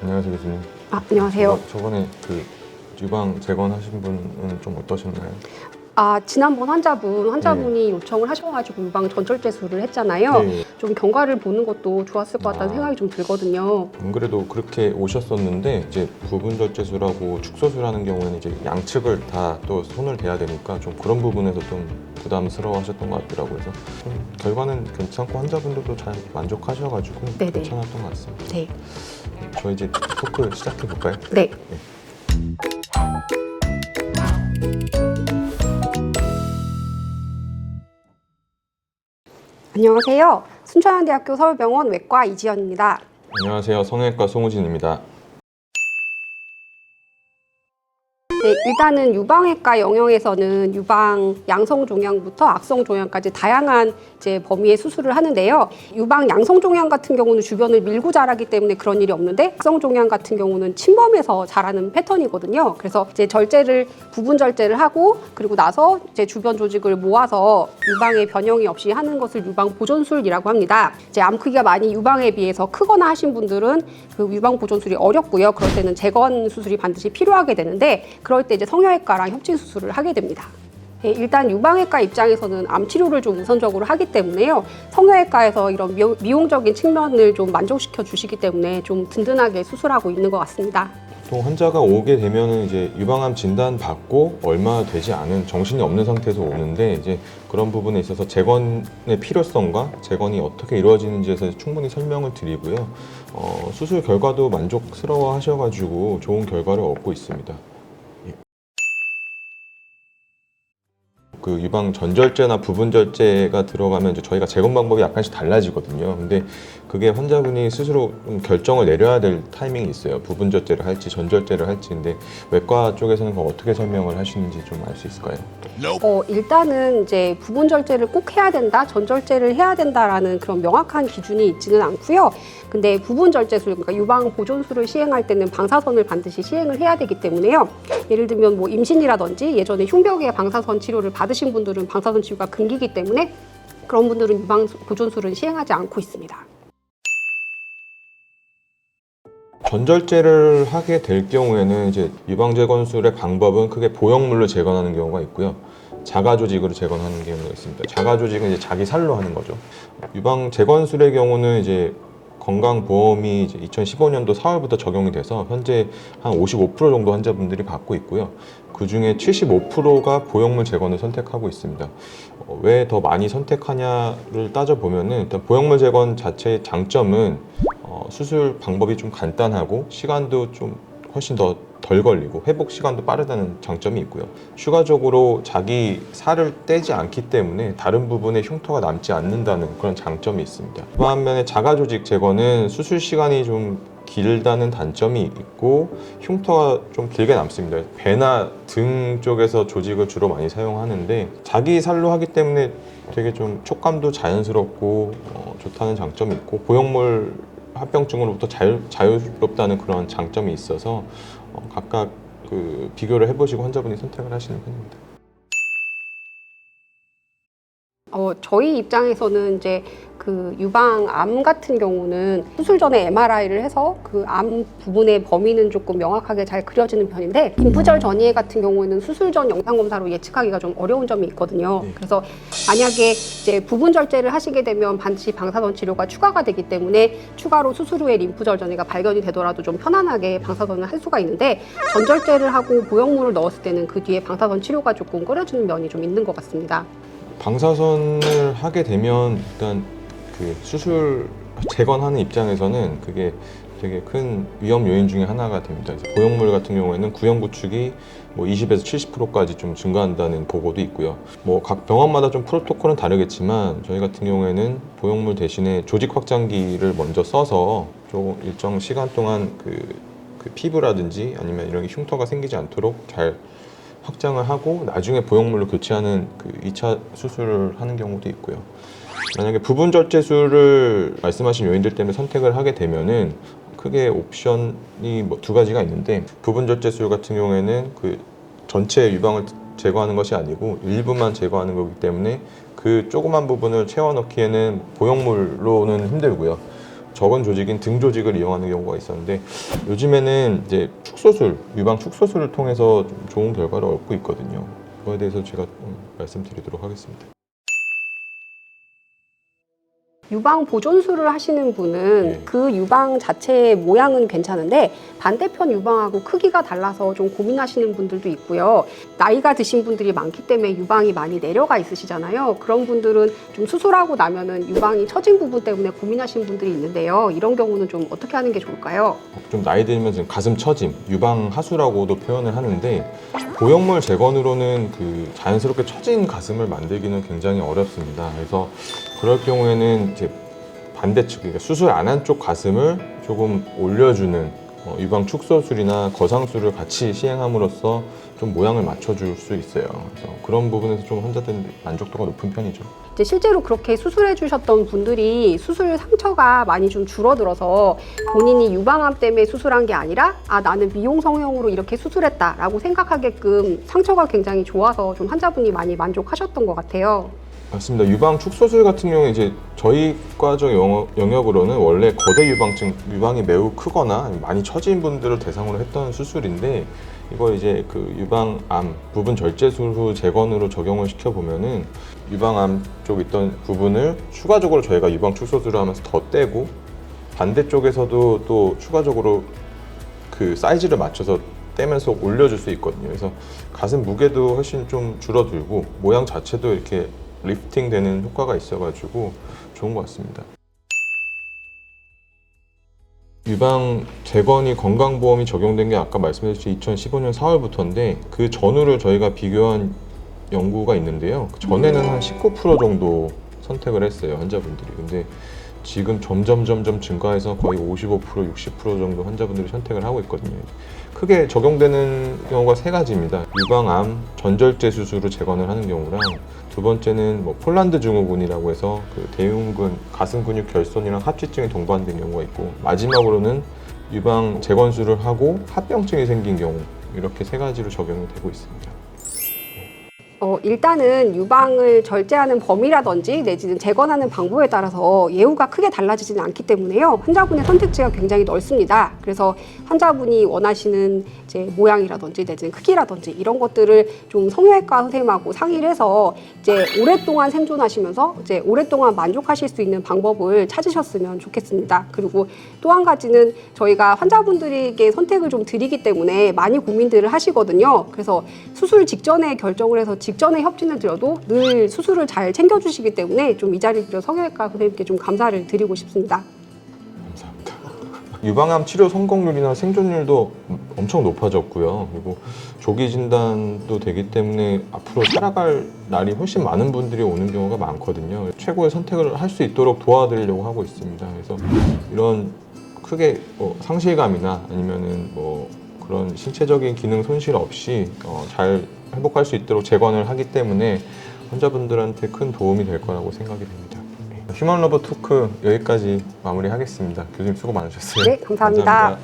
안녕하세요, 교수님. 안녕하세요. 저번에 그 유방 재건하신 분은 좀 어떠셨나요? 지난번 환자분이 네. 요청을 하셔가지고 유방 전철제술을 했잖아요. 네. 좀 경과를 보는 것도 좋았을 것 같다는 아. 생각이 좀 들거든요. 안 그래도 그렇게 오셨었는데 이제 부분절제술하고 축소술하는 경우에는 이제 양측을 다 또 손을 대야 되니까 좀 그런 부분에서 좀 부담스러워하셨던 것 같더라고요. 그래서 좀 결과는 괜찮고 환자분들도 잘 만족하셔가지고 네네. 괜찮았던 것 같습니다. 네. 저 이제 토크 시작해 볼까요? 네. 안녕하세요. 순천향대학교 서울병원 외과 이지연입니다. 안녕하세요, 성형외과 송우진입니다. 네, 일단은 유방외과 영역에서는 유방 양성종양부터 악성종양까지 다양한 이제 범위의 수술을 하는데요. 유방 양성종양 같은 경우는 주변을 밀고 자라기 때문에 그런 일이 없는데 악성종양 같은 경우는 침범해서 자라는 패턴이거든요. 그래서 이제 부분 절제를 하고 그리고 나서 이제 주변 조직을 모아서 유방의 변형이 없이 하는 것을 유방 보존술이라고 합니다. 이제 암 크기가 많이 유방에 비해서 크거나 하신 분들은 그 유방 보존술이 어렵고요. 그럴 때는 재건 수술이 반드시 필요하게 되는데 그럴 때 이제 성형외과랑 협진 수술을 하게 됩니다. 네, 일단 유방외과 입장에서는 암 치료를 좀 우선적으로 하기 때문에요. 성형외과에서 이런 미용적인 측면을 좀 만족시켜 주시기 때문에 좀 든든하게 수술하고 있는 것 같습니다. 보통 환자가 오게 되면은 이제 유방암 진단 받고 얼마 되지 않은 정신이 없는 상태에서 오는데 이제 그런 부분에 있어서 재건의 필요성과 재건이 어떻게 이루어지는지에 대해서 충분히 설명을 드리고요. 수술 결과도 만족스러워 하셔가지고 좋은 결과를 얻고 있습니다. 그 유방 전절제나 부분 절제가 들어가면 이제 저희가 재건 방법이 약간씩 달라지거든요. 근데 그게 환자분이 스스로 좀 결정을 내려야 될 타이밍이 있어요. 부분 절제를 할지 전절제를 할지. 근데 외과 쪽에서는 그걸 어떻게 설명을 하시는지 좀 알 수 있을까요? 일단은 이제 부분 절제를 꼭 해야 된다, 전절제를 해야 된다라는 그런 명확한 기준이 있지는 않고요. 근데 부분 절제술, 그러니까 유방 보존술을 시행할 때는 방사선을 반드시 시행을 해야 되기 때문에요. 예를 들면 뭐 임신이라든지 예전에 흉벽의 방사선 치료를 받으신 분들은 방사선 치료가 금기이기 때문에 그런 분들은 유방 보존술은 시행하지 않고 있습니다. 전절제를 하게 될 경우에는 이제 유방 재건술의 방법은 크게 보형물로 재건하는 경우가 있고요. 자가 조직으로 재건하는 경우가 있습니다. 자가 조직은 이제 자기 살로 하는 거죠. 유방 재건술의 경우는 이제 건강보험이 이제 2015년도 4월부터 적용이 돼서 현재 한 55% 정도 환자분들이 받고 있고요. 그 중에 75%가 보형물 재건을 선택하고 있습니다. 왜 더 많이 선택하냐를 따져보면은 일단 보형물 재건 자체의 장점은 수술 방법이 좀 간단하고 시간도 좀 훨씬 더 덜 걸리고 회복 시간도 빠르다는 장점이 있고요. 추가적으로 자기 살을 떼지 않기 때문에 다른 부분에 흉터가 남지 않는다는 그런 장점이 있습니다. 반면에 자가 조직 제거는 수술 시간이 좀 길다는 단점이 있고 흉터가 좀 길게 남습니다. 배나 등 쪽에서 조직을 주로 많이 사용하는데 자기 살로 하기 때문에 되게 좀 촉감도 자연스럽고 좋다는 장점이 있고 보형물 합병증으로부터 자유롭다는 그런 장점이 있어서 각각 그 비교를 해보시고 환자분이 선택을 하시는 편입니다. 저희 입장에서는 이제 그 유방암 같은 경우는 수술 전에 MRI를 해서 그 암 부분의 범위는 조금 명확하게 잘 그려지는 편인데 림프절 전이해 같은 경우에는 수술 전 영상 검사로 예측하기가 좀 어려운 점이 있거든요. 네. 그래서 만약에 이제 부분 절제를 하시게 되면 반드시 방사선 치료가 추가가 되기 때문에 추가로 수술 후에 림프절 전이가 발견이 되더라도 좀 편안하게 방사선을 할 수가 있는데 전절제를 하고 보형물을 넣었을 때는 그 뒤에 방사선 치료가 조금 꺼려지는 면이 좀 있는 것 같습니다. 방사선을 하게 되면 일단 그 수술 재건하는 입장에서는 그게 되게 큰 위험 요인 중에 하나가 됩니다. 보형물 같은 경우에는 구형 구축이 뭐 20에서 70%까지 좀 증가한다는 보고도 있고요. 뭐 각 병원마다 좀 프로토콜은 다르겠지만 저희 같은 경우에는 보형물 대신에 조직 확장기를 먼저 써서 좀 일정 시간 동안 그 피부라든지 아니면 이런 흉터가 생기지 않도록 잘 확장을 하고 나중에 보형물로 교체하는 그 2차 수술을 하는 경우도 있고요. 만약에 부분 절제술을 말씀하신 요인들 때문에 선택을 하게 되면은 크게 옵션이 뭐 두 가지가 있는데 부분 절제술 같은 경우에는 그 전체 유방을 제거하는 것이 아니고 일부만 제거하는 거기 때문에 그 조그만 부분을 채워 넣기에는 보형물로는 힘들고요. 적은 조직인 등 조직을 이용하는 경우가 있었는데 요즘에는 이제 축소술, 유방 축소술을 통해서 좀 좋은 결과를 얻고 있거든요. 그거에 대해서 제가 말씀드리도록 하겠습니다. 유방 보존술을 하시는 분은 네. 그 유방 자체의 모양은 괜찮은데 반대편 유방하고 크기가 달라서 좀 고민하시는 분들도 있고요. 나이가 드신 분들이 많기 때문에 유방이 많이 내려가 있으시잖아요. 그런 분들은 좀 수술하고 나면은 유방이 처진 부분 때문에 고민하시는 분들이 있는데요. 이런 경우는 좀 어떻게 하는 게 좋을까요? 좀 나이 들면 지금 가슴 처짐, 유방 하수라고도 표현을 하는데 보형물 재건으로는 그 자연스럽게 처진 가슴을 만들기는 굉장히 어렵습니다. 그래서 그럴 경우에는 이제 반대측, 그러니까 수술 안 한 쪽 가슴을 조금 올려주는 유방 축소술이나 거상술을 같이 시행함으로써 좀 모양을 맞춰줄 수 있어요. 그래서 그런 부분에서 좀 환자들 만족도가 높은 편이죠. 이제 실제로 그렇게 수술해 주셨던 분들이 수술 상처가 많이 좀 줄어들어서 본인이 유방암 때문에 수술한 게 아니라 나는 미용 성형으로 이렇게 수술했다라고 생각하게끔 상처가 굉장히 좋아서 좀 환자분이 많이 만족하셨던 것 같아요. 맞습니다. 유방 축소술 같은 경우에 이제 저희 과적 영역으로는 원래 거대 유방증, 유방이 매우 크거나 많이 처진 분들을 대상으로 했던 수술인데 이걸 이제 그 유방암 부분 절제술 후 재건으로 적용을 시켜 보면은 유방암 쪽 있던 부분을 추가적으로 저희가 유방 축소술을 하면서 더 떼고 반대쪽에서도 또 추가적으로 그 사이즈를 맞춰서 떼면서 올려줄 수 있거든요. 그래서 가슴 무게도 훨씬 좀 줄어들고 모양 자체도 이렇게 리프팅 되는 효과가 있어가지고 좋은 것 같습니다. 유방 재건이 건강보험이 적용된 게 아까 말씀드렸듯이 2015년 4월부터인데 그 전후를 저희가 비교한 연구가 있는데요. 그 전에는 한 19% 정도 선택을 했어요, 환자분들이. 근데 지금 점점 증가해서 거의 55%, 60% 정도 환자분들이 선택을 하고 있거든요. 크게 적용되는 경우가 세 가지입니다. 유방암 전절제 수술로 재건을 하는 경우랑 두 번째는 뭐 폴란드 증후군이라고 해서 그 대흉근, 가슴 근육 결손이랑 합치증이 동반된 경우가 있고 마지막으로는 유방 재건술을 하고 합병증이 생긴 경우 이렇게 세 가지로 적용이 되고 있습니다. 일단은 유방을 절제하는 범위라든지 내지는 재건하는 방법에 따라서 예후가 크게 달라지지는 않기 때문에요. 환자분의 선택지가 굉장히 넓습니다. 그래서 환자분이 원하시는 이제 모양이라든지 내지는 크기라든지 이런 것들을 좀 성형외과 선생님하고 상의를 해서 이제 오랫동안 생존하시면서 이제 오랫동안 만족하실 수 있는 방법을 찾으셨으면 좋겠습니다. 그리고 또 한 가지는 저희가 환자분들에게 선택을 좀 드리기 때문에 많이 고민들을 하시거든요. 그래서 수술 직전에 결정을 해서 직전에 협진을 드려도 늘 수술을 잘 챙겨주시기 때문에 좀 이 자리를 빌어 성형외과 선생님께 좀 감사를 드리고 싶습니다. 감사합니다. 유방암 치료 성공률이나 생존율도 엄청 높아졌고요. 그리고 조기 진단도 되기 때문에 앞으로 살아갈 날이 훨씬 많은 분들이 오는 경우가 많거든요. 최고의 선택을 할 수 있도록 도와드리려고 하고 있습니다. 그래서 이런 크게 상실감이나 아니면은 뭐 그런 신체적인 기능 손실 없이 잘 회복할 수 있도록 재건을 하기 때문에 환자분들한테 큰 도움이 될 거라고 생각이 됩니다. 휴먼 러버 토크 여기까지 마무리하겠습니다. 교수님 수고 많으셨어요. 네, 감사합니다.